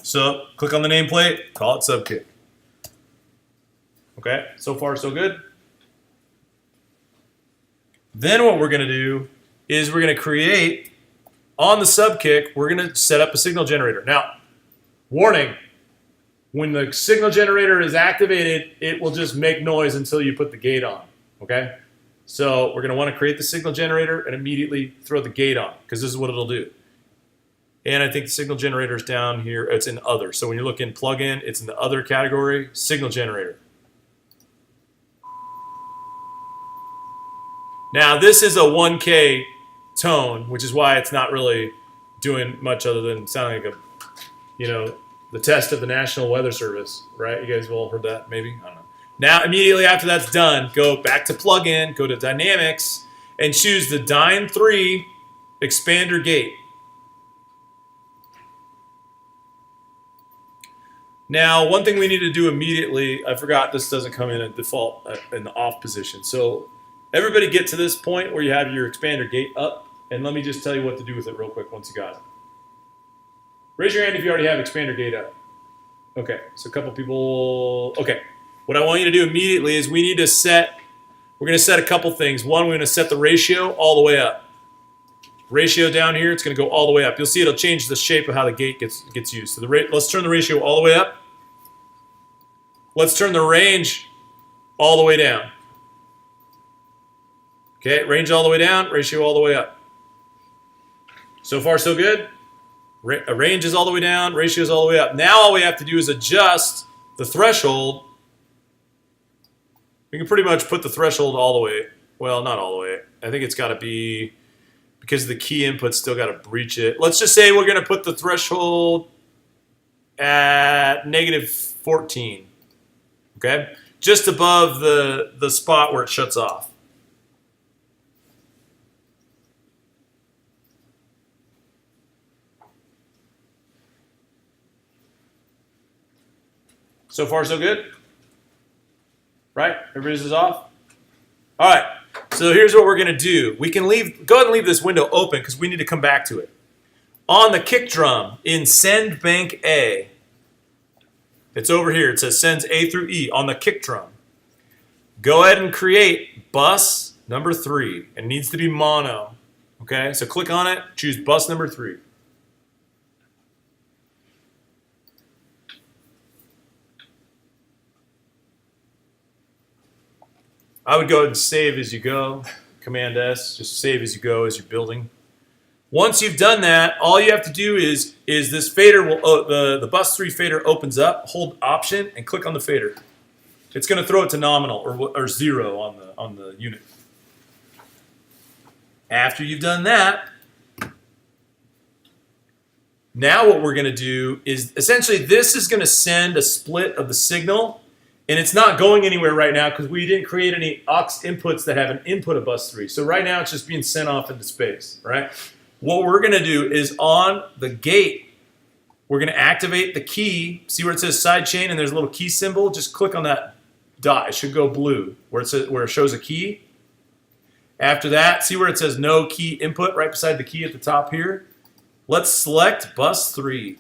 So click on the nameplate, call it Subkick. Okay, so far so good. Then what we're going to do is we're going to create, on the Subkick, we're going to set up a signal generator. Now, warning, when the signal generator is activated, it will just make noise until you put the gate on, okay? So we're going to want to create the signal generator and immediately throw the gate on, because this is what it'll do. And I think the signal generator is down here. It's in Other. So when you look in Plugin, it's in the Other category, Signal Generator. Now, this is a 1K tone, which is why it's not really doing much other than sounding like a, you know, the test of the National Weather Service, right? You guys have all heard that, maybe? I don't know. Now, immediately after that's done, go back to Plugin, go to Dynamics, and choose the Dyne 3 Expander Gate. Now, one thing we need to do immediately, I forgot this doesn't come in at default in the off position. So everybody get to this point where you have your expander gate up, and let me just tell you what to do with it real quick once you got it. Raise your hand if you already have expander gate up. Okay, so a couple people, okay. What I want you to do immediately is we need to set, we're going to set a couple things. One, we're going to set the ratio all the way up. Ratio down here, it's going to go all the way up. You'll see it'll change the shape of how the gate gets used. So let's turn the ratio all the way up. Let's turn the range all the way down. Okay, range all the way down, ratio all the way up. So far, so good. Range is all the way down, ratio is all the way up. Now all we have to do is adjust the threshold. We can pretty much put the threshold all the way. Well, not all the way. I think it's got to be, because the key input's still got to breach it. Let's just say we're going to put the threshold at -14. Okay? Just above the spot where it shuts off. So far, so good? Right? Everybody's off? All right. So here's what we're going to do. We can go ahead and leave this window open because we need to come back to it. On the kick drum in Send Bank A, it's over here. It says sends A through E on the kick drum. Go ahead and create bus number 3. It needs to be mono. Okay? So click on it. Choose bus number 3. I would go ahead and save as you go. Command S, just save as you go as you're building. Once you've done that, all you have to do is this fader will the bus 3 fader opens up. Hold Option and click on the fader. It's going to throw it to nominal or 0 on the unit. After you've done that, now what we're going to do is essentially this is going to send a split of the signal. And it's not going anywhere right now because we didn't create any aux inputs that have an input of bus 3. So right now it's just being sent off into space, right? What we're going to do is on the gate, we're going to activate the key. See where it says sidechain and there's a little key symbol? Just click on that dot. It should go blue where it shows a key. After that, see where it says no key input right beside the key at the top here? Let's select bus 3.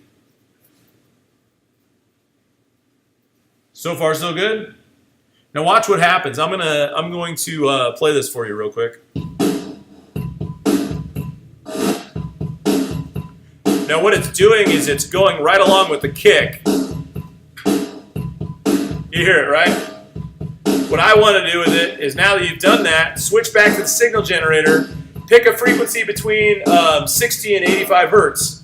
So far, so good. Now watch what happens. I'm going to play this for you real quick. Now what it's doing is it's going right along with the kick. You hear it, right? What I want to do with it is now that you've done that, switch back to the signal generator, pick a frequency between 60 and 85 hertz.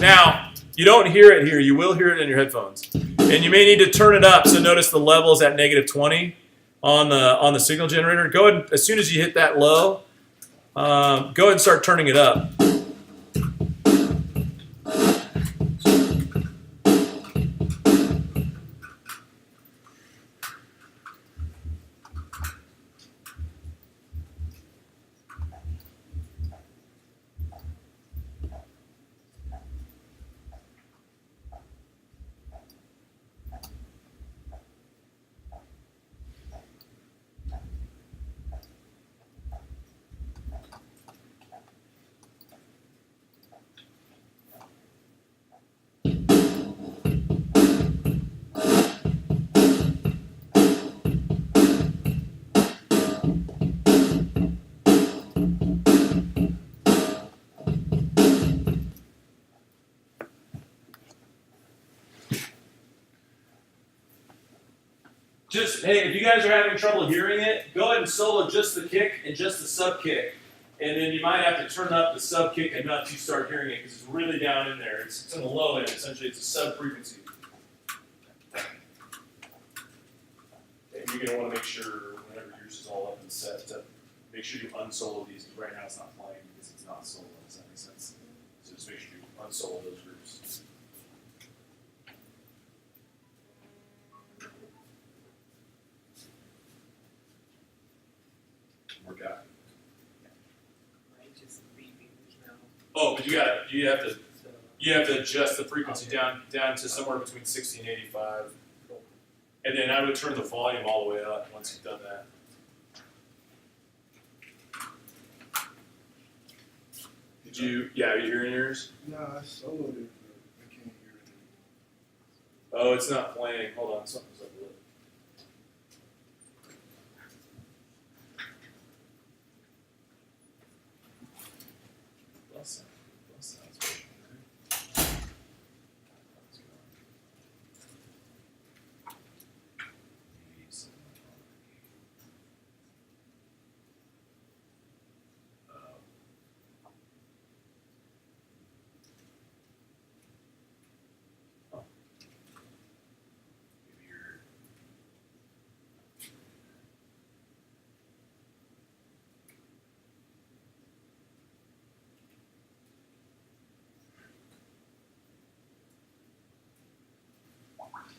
Now, you don't hear it here. You will hear it in your headphones. And you may need to turn it up. So notice the level is at -20 on the signal generator. Go ahead, as soon as you hit that low, go ahead and start turning it up. Just, hey, if you guys are having trouble hearing it, go ahead and solo just the kick and just the sub kick. And then you might have to turn up the sub kick enough you start hearing it because it's really down in there. It's in the low end, essentially. It's a sub frequency. And you're going to want to make sure whenever yours is all up and set to make sure you unsolo these because right now it's not playing because it's not solo. Does that make sense? So just make sure you unsolo those groups. Work out. Mine just beeping now. Oh, but you have to So, adjust the frequency down to somewhere between 60 and 85. And then I would turn the volume all the way up once you've done that. Did you? Yeah, are you hearing yours? No, I soloed it, but I can't hear it. Oh, it's not playing. Hold on, something's up with it. Plus sounds good.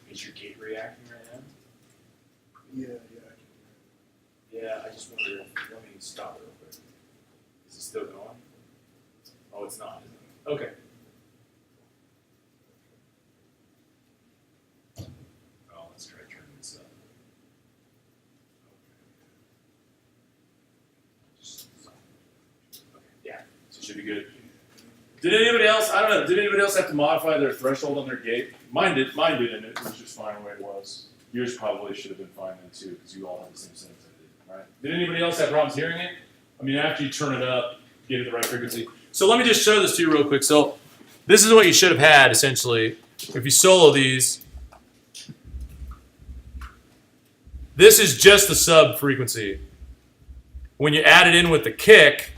Is your gate reacting right now? Yeah, I can hear Yeah, I just wonder if, let me stop it real quick. Is it still going? Oh, it's not, is it? Okay. Oh, let's try turning this up. Okay, yeah, so it should be good. Did anybody else, I don't know, did anybody else have to modify their threshold on their gate? Mine did, and it was just fine the way it was. Yours probably should have been fine then too, because you all had the same settings I did, right? Did anybody else have problems hearing it? I mean, after you turn it up, get it the right frequency. So let me just show this to you real quick. So this is what you should have had, essentially. If you solo these, this is just the sub frequency. When you add it in with the kick,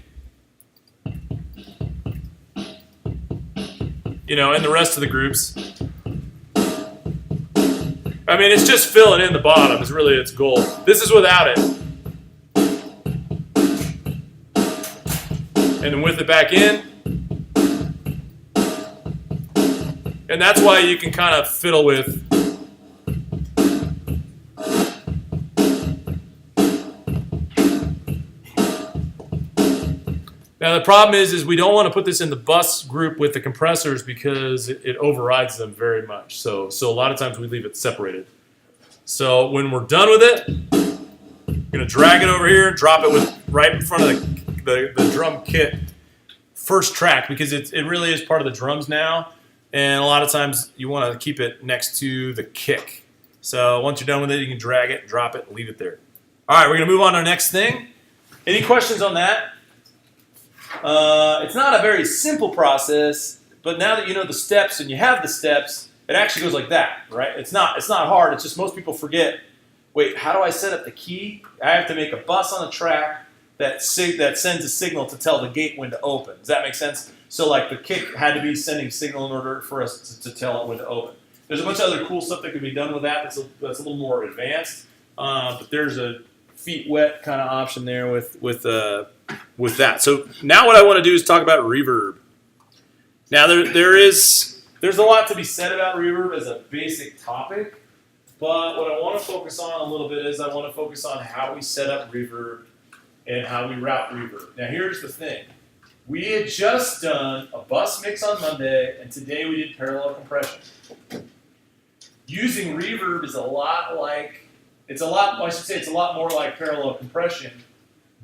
you know, and the rest of the groups, I mean, it's just filling in the bottom is really its goal. This is without it. And then with it back in. And that's why you can kind of fiddle with. Now the problem is we don't want to put this in the bus group with the compressors because it overrides them very much. So a lot of times we leave it separated. So when we're done with it, I'm gonna drag it over here, drop it right in front of the drum kit first track because it really is part of the drums now. And a lot of times you want to keep it next to the kick. So once you're done with it, you can drag it, drop it, and leave it there. All right, we're gonna move on to our next thing. Any questions on that? It's not a very simple process, but now that you know the steps and you have the steps, it actually goes like that, right? It's not hard. It's just most people forget, wait, how do I set up the key? I have to make a bus on a track that sends a signal to tell the gate when to open. Does that make sense? So like the kick had to be sending signal in order for us to tell it when to open. There's a bunch of other cool stuff that can be done with that that's a little more advanced, but there's a feet wet kind of option there with that. So now what I want to do is talk about reverb. Now there's a lot to be said about reverb as a basic topic, but what I want to focus on a little bit is I want to focus on how we set up reverb and how we route reverb. Now here's the thing. We had just done a bus mix on Monday, and today we did parallel compression. Using reverb is a lot more like parallel compression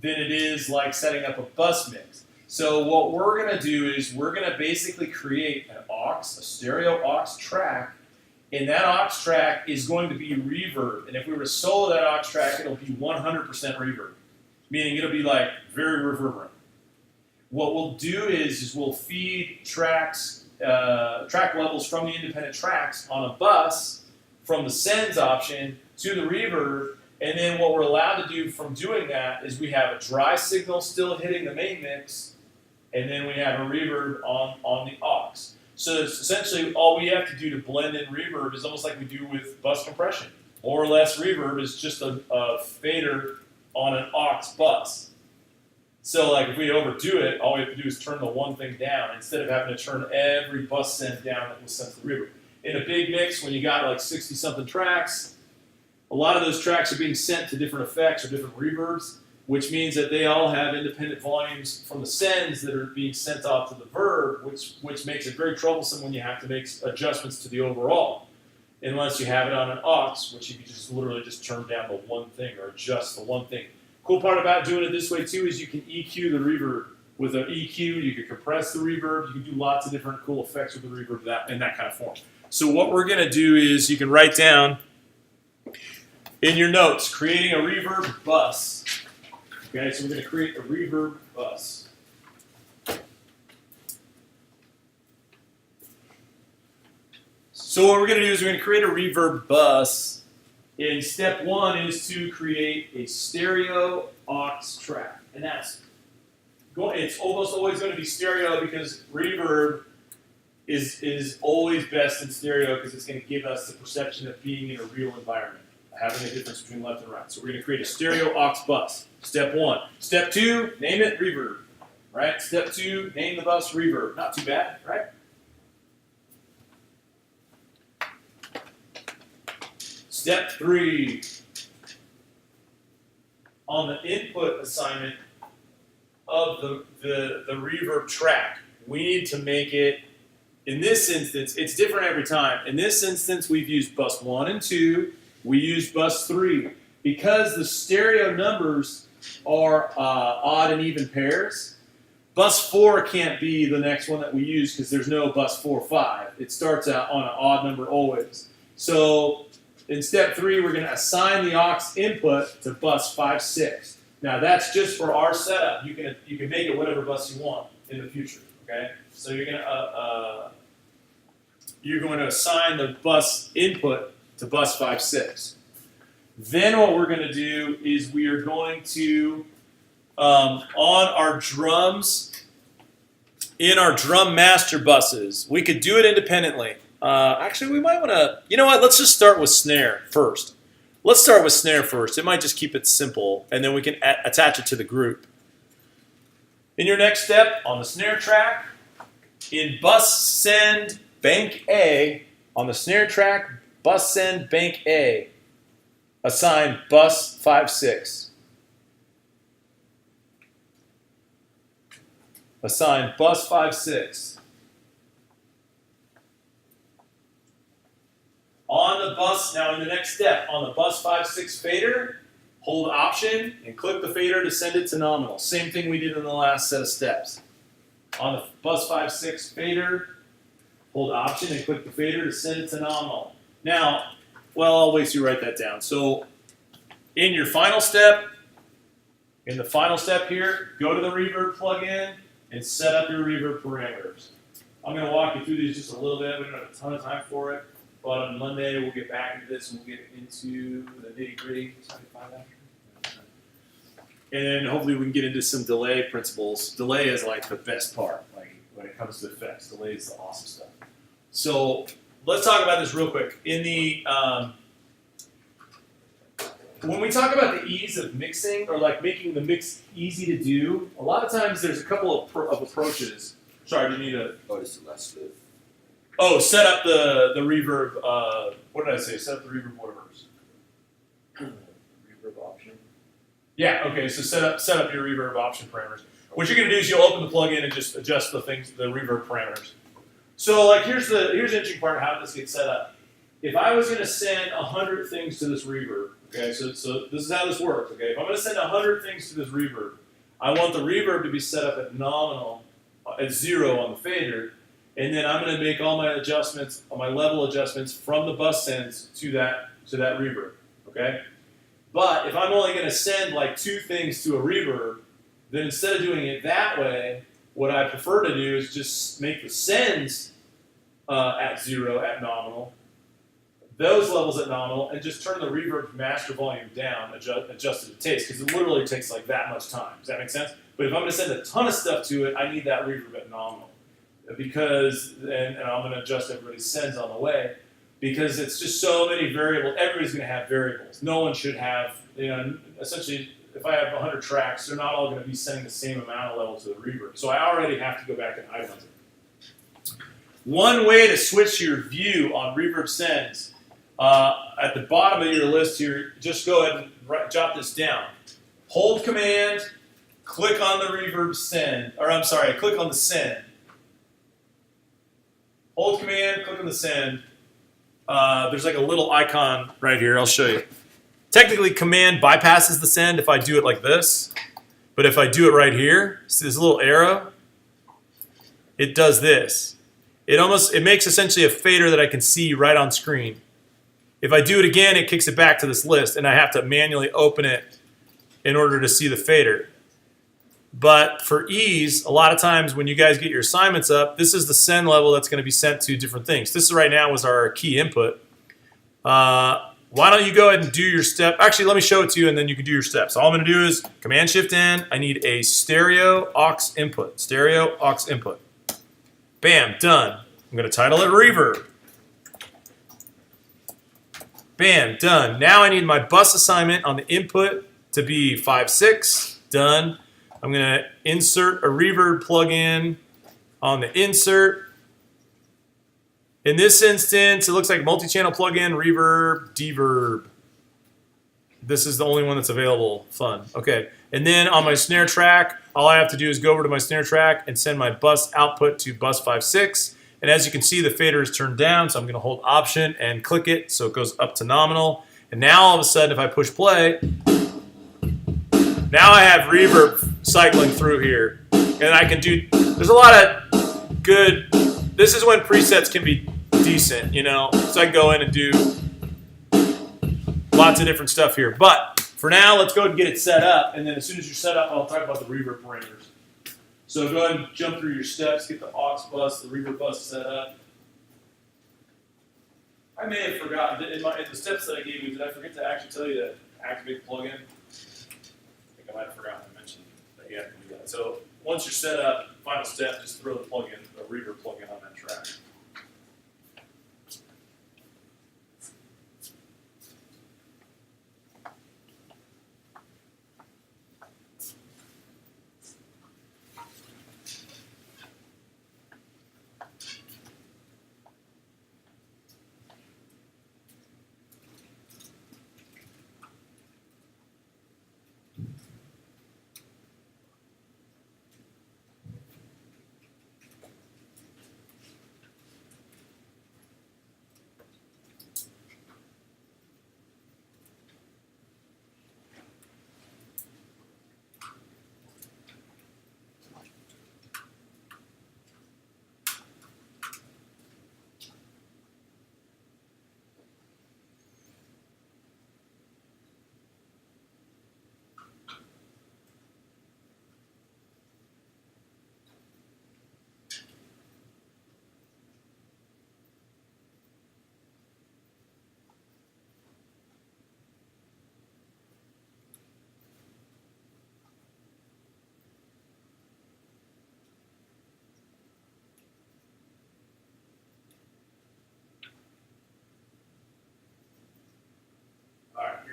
than it is like setting up a bus mix. So what we're going to do is we're going to basically create a stereo aux track, and that aux track is going to be reverb. And if we were to solo that aux track, it'll be 100% reverb, meaning it'll be like very reverberant. What we'll do is we'll feed track levels from the independent tracks on a bus from the sends option to the reverb, and then what we're allowed to do from doing that is we have a dry signal still hitting the main mix, and then we have a reverb on the aux. So it's essentially all we have to do to blend in reverb is almost like we do with bus compression. More or less reverb is just a fader on an aux bus. So like if we overdo it, all we have to do is turn the one thing down instead of having to turn every bus send down that will send to the reverb. In a big mix, when you got like 60-something tracks, a lot of those tracks are being sent to different effects or different reverbs, which means that they all have independent volumes from the sends that are being sent off to the verb, which makes it very troublesome when you have to make adjustments to the overall, unless you have it on an aux, which you can just literally just turn down the one thing or adjust the one thing. Cool part about doing it this way too is you can EQ the reverb with an EQ. You can compress the reverb. You can do lots of different cool effects with the reverb in that kind of form. So what we're going to do is you can write down in your notes, creating a reverb bus. Okay, so we're going to create a reverb bus. So what we're going to do is we're going to create a reverb bus. And step one is to create a stereo aux track. And it's almost always going to be stereo because reverb is always best in stereo because it's going to give us the perception of being in a real environment, having a difference between left and right. So we're going to create a stereo aux bus. Step one. Step two, name it reverb. Right? Step two, name the bus reverb. Not too bad, right? Step three, on the input assignment of the reverb track, we need to make it, in this instance, it's different every time. In this instance, we've used bus 1 and 2. We used bus 3. Because the stereo numbers are odd and even pairs, bus 4 can't be the next one that we use because there's no bus 4, 5. It starts out on an odd number always. So in step 3, we're going to assign the aux input to bus 5, 6. Now that's just for our setup. You can make it whatever bus you want in the future. Okay, so you're going to assign the bus input to bus 5, 6. Then what we're going to do is we are going to on our drums, in our drum master buses, we could do it independently. Actually, we might want to, you know what, let's just start with snare first. Let's start with snare first. It might just keep it simple, and then we can attach it to the group. In your next step, on the snare track, in bus send bank A, on the snare track, bus send bank A, assign bus 5, 6. Assign bus 5, 6. On the bus, now in the next step, on the bus 5, 6 fader, hold Option and click the fader to send it to nominal. Same thing we did in the last set of steps. On the bus 5, 6 fader, hold Option and click the fader to send it to nominal. Now, well, I'll wait till you write that down. So, in your final step, in the final step here, go to the Reverb plugin and set up your Reverb parameters. I'm going to walk you through these just a little bit. We don't have a ton of time for it. But on Monday, we'll get back into this and we'll get into the nitty-gritty. And then hopefully we can get into some delay principles. Delay is like the best part, like when it comes to effects. Delay is the awesome stuff. So let's talk about this real quick. In the when we talk about the ease of mixing or like making the mix easy to do, a lot of times there's a couple of approaches. Sorry, do you need a? Oh, this is the last step. Oh, set up the reverb. What did I say? Set up the reverb whatever's. Reverb option. Yeah. Okay. So set up your reverb option parameters. What you're going to do is you'll open the plugin and just adjust the reverb parameters. So like here's the interesting part of how this gets set up. If I was going to send 100 things to this reverb, okay, so this is how this works. Okay, if I'm going to send 100 things to this reverb, I want the reverb to be set up at nominal, at 0 on the fader. And then I'm going to make all my adjustments, my level adjustments from the bus sends to that reverb, okay? But if I'm only going to send like 2 things to a reverb, then instead of doing it that way, what I prefer to do is just make the sends at 0 at nominal, those levels at nominal, and just turn the reverb master volume down, adjusted to taste, because it literally takes like that much time. Does that make sense? But if I'm going to send a ton of stuff to it, I need that reverb at nominal, because and I'm going to adjust everybody's sends on the way, because it's just so many variables. Everybody's going to have variables. No one should have, essentially, if I have 100 tracks, they're not all going to be sending the same amount of level to the reverb. So I already have to go back and itemize it. One way to switch your view on reverb sends, at the bottom of your list here, just go ahead and jot this down. Hold Command, click on the reverb send, or I'm sorry, click on the send. Hold Command, click on the send. There's like a little icon right here. I'll show you. Technically, Command bypasses the send if I do it like this. But if I do it right here, see this little arrow? It does this. It makes essentially a fader that I can see right on screen. If I do it again, it kicks it back to this list, and I have to manually open it in order to see the fader. But for ease, a lot of times when you guys get your assignments up, this is the send level that's going to be sent to different things. This right now was our key input. Why don't you go ahead and do your step? Actually, let me show it to you, and then you can do your steps. All I'm going to do is Command-Shift-N. I need a stereo aux input. Stereo aux input. Bam, done. I'm going to title it Reverb. Bam, done. Now I need my bus assignment on the input to be 5/6. Done. I'm going to insert a reverb plugin on the insert. In this instance, it looks like multi-channel plugin, reverb, deverb. This is the only one that's available. Fun. Okay. And then on my snare track, all I have to do is go over to my snare track and send my bus output to bus 5/6. And as you can see, the fader is turned down, so I'm going to hold Option and click it so it goes up to nominal. And now all of a sudden, if I push play, now I have reverb cycling through here. And I can do, there's a lot of good, this is when presets can be decent, So I can go in and do lots of different stuff here. But for now, let's go ahead and get it set up. And then as soon as you're set up, I'll talk about the reverb parameters. So go ahead and jump through your steps, get the aux bus, the reverb bus set up. I may have forgotten, in the steps that I gave you, did I forget to actually tell you to activate the plugin? I think I might have forgotten to mention that you have to do that. So once you're set up, final step, just throw the plugin, a reverb plugin on that track.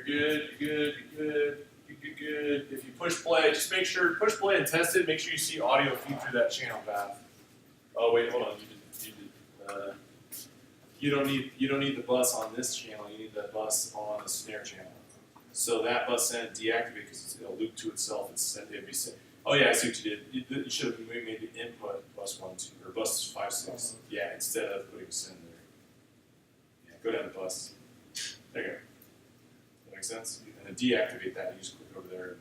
You're good. If you push play, just make sure, push play and test it. Make sure you see audio feed through that channel path. Oh wait, hold on. You don't need the bus on this channel. You need the bus on the snare channel. So that bus send deactivate because it'll loop to itself. Oh yeah, I see what you did. You should have made the input bus 1, 2 or bus 5/6. Yeah, instead of putting send there. Yeah, go down to bus. There you go. Makes sense? And then deactivate that, you just click over there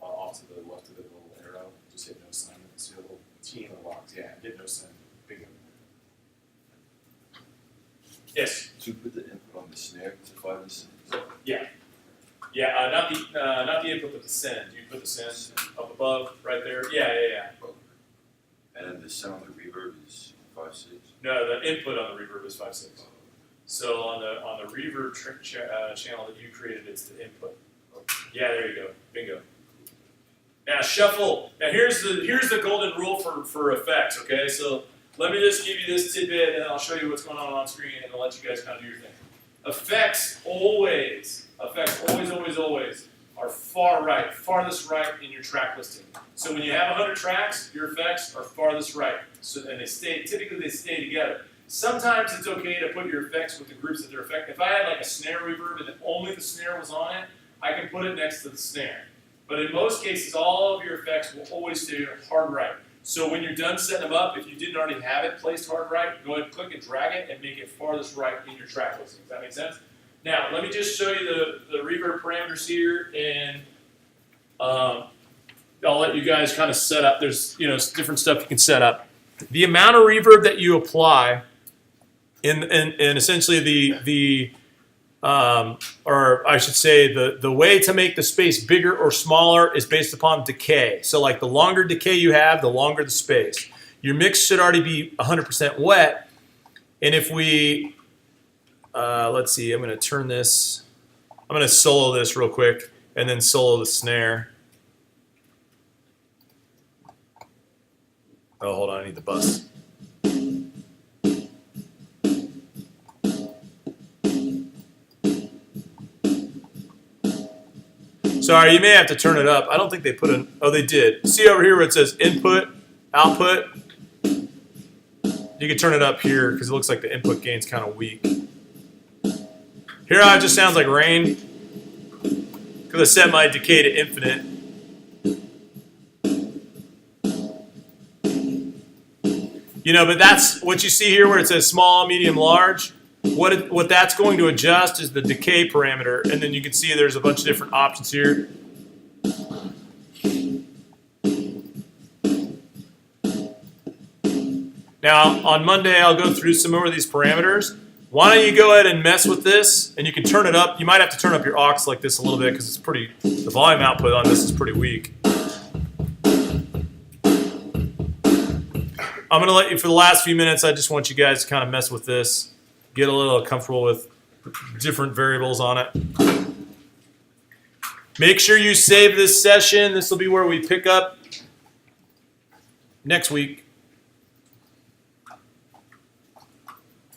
off to the left of the little arrow, just hit no assignment, see a little T in the box, yeah, hit no send, bingo. Yes? To put the input on the snare to 5 and 6. Yeah. Yeah, not the input, but the send. You put the send up above, right there. Yeah. And then the sound of the reverb is 5/6. No, the input on the reverb is 5/6. So on the reverb channel that you created, it's the input. Yeah, there you go. Bingo. Now shuffle. Now here's the golden rule for effects. Okay, so let me just give you this tidbit, and I'll show you what's going on screen, and I'll let you guys kind of do your thing. Effects always are far right, farthest right in your track listing. So when you have 100 tracks, your effects are farthest right. So and typically they stay together. Sometimes it's okay to put your effects with the groups that they're affecting. If I had like a snare reverb and only the snare was on it, I can put it next to the snare. But in most cases, all of your effects will always stay hard right. So when you're done setting them up, if you didn't already have it placed hard right, go ahead and click and drag it and make it farthest right in your track listing. Does that make sense? Now, let me just show you the reverb parameters here, and I'll let you guys kind of set up. There's different stuff you can set up. The amount of reverb that you apply in essentially or I should say the way to make the space bigger or smaller is based upon decay. So like the longer decay you have, the longer the space. Your mix should already be 100% wet. And if we, let's see, I'm going to turn this, I'm going to solo this real quick and then solo the snare. Oh, hold on, I need the bus. Sorry, you may have to turn it up. I don't think they put an, oh, they did. See over here where it says input, output? You can turn it up here because it looks like the input gain's kind of weak. Here it just sounds like rain because I set my decay to infinite. But that's what you see here where it says small, medium, large. What that's going to adjust is the decay parameter, and then you can see there's a bunch of different options here. Now, on Monday, I'll go through some more of these parameters. Why don't you go ahead and mess with this, and you can turn it up. You might have to turn up your aux like this a little bit because the volume output on this is pretty weak. I'm going to let you, for the last few minutes, I just want you guys to kind of mess with this, get a little comfortable with different variables on it. Make sure you save this session. This will be where we pick up next week.